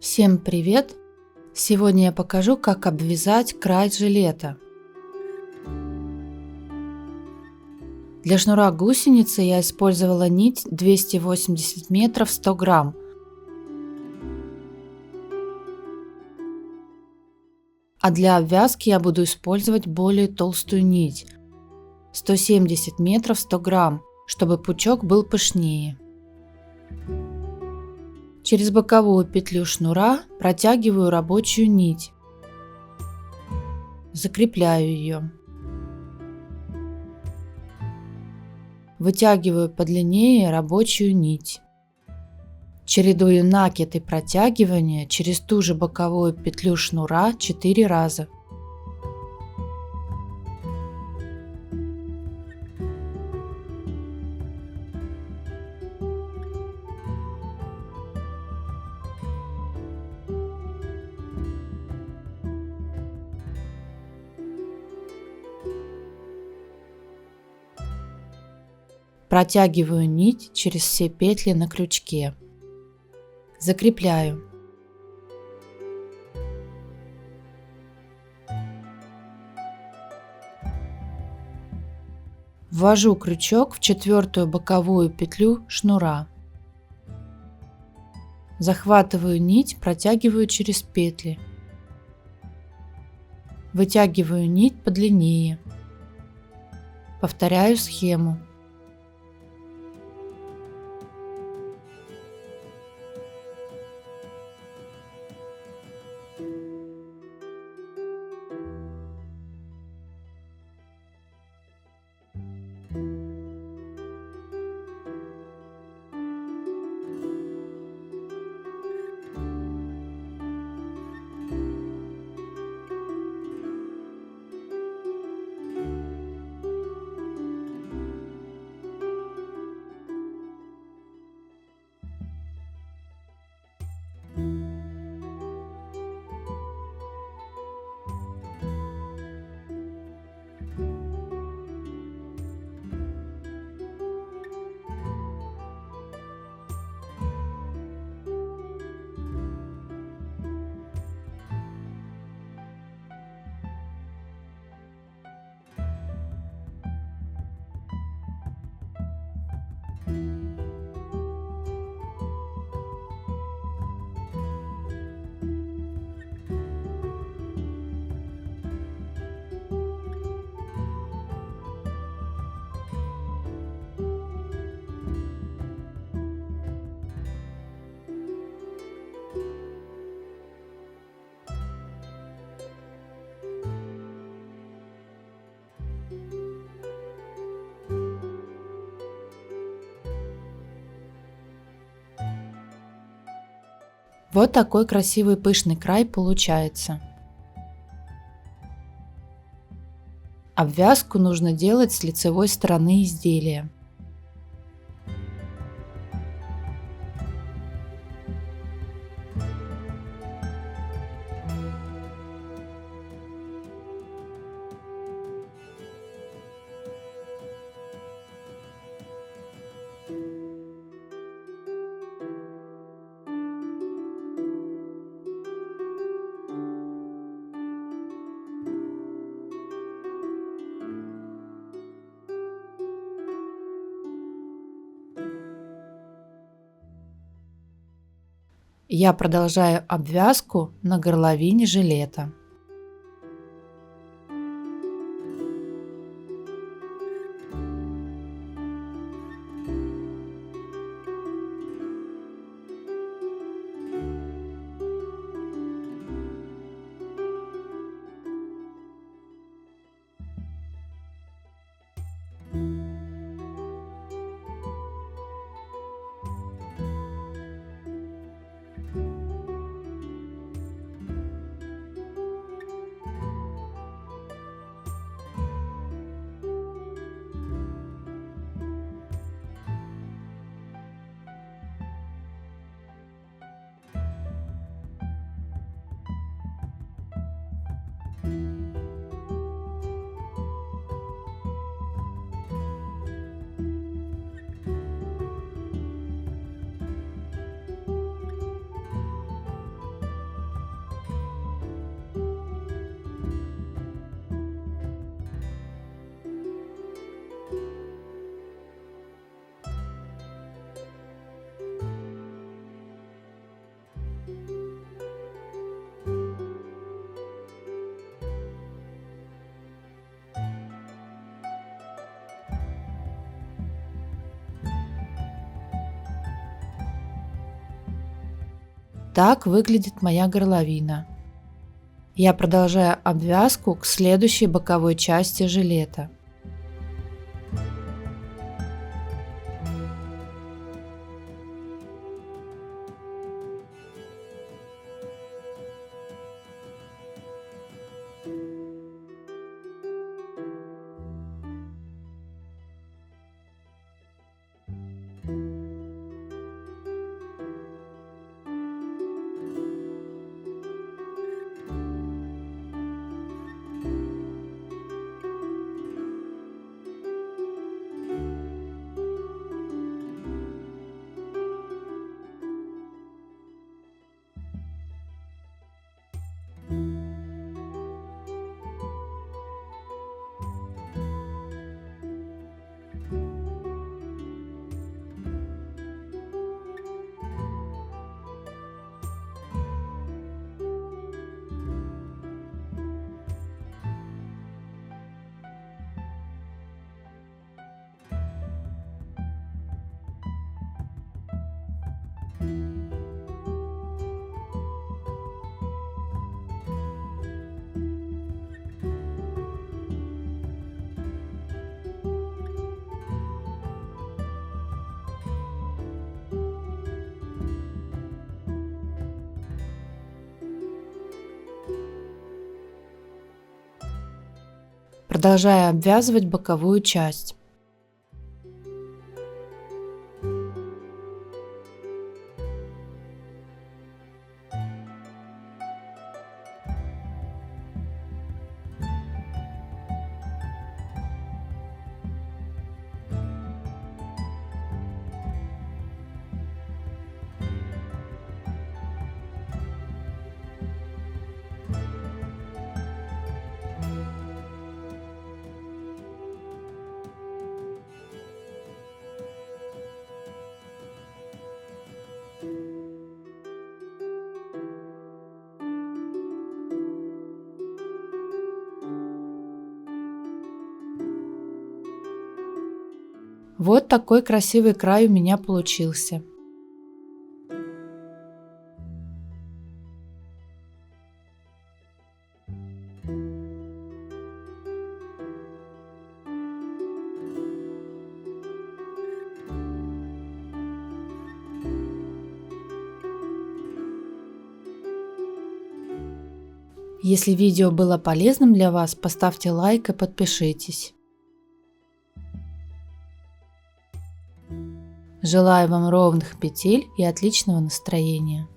Всем привет! Сегодня я покажу, как обвязать край жилета. Для шнура гусеницы я использовала нить 280 метров 100 грамм. А для обвязки я буду использовать более толстую нить 170 метров 100 грамм, чтобы пучок был пышнее. Через боковую петлю шнура протягиваю рабочую нить, закрепляю ее. Вытягиваю подлиннее рабочую нить. Чередую накид и протягивание через ту же боковую петлю шнура 4 раза. Протягиваю нить через все петли на крючке. Закрепляю. Ввожу крючок в четвертую боковую петлю шнура. Захватываю нить, протягиваю через петли. Вытягиваю нить подлиннее. Повторяю схему. Вот такой красивый пышный край получается. Обвязку нужно делать с лицевой стороны изделия. Я продолжаю обвязку на горловине жилета. Так выглядит моя горловина. Я продолжаю обвязку к следующей боковой части жилета. Продолжаю обвязывать боковую часть. Вот такой красивый край у меня получился. Если видео было полезным для вас, поставьте лайк и подпишитесь. Желаю вам ровных петель и отличного настроения.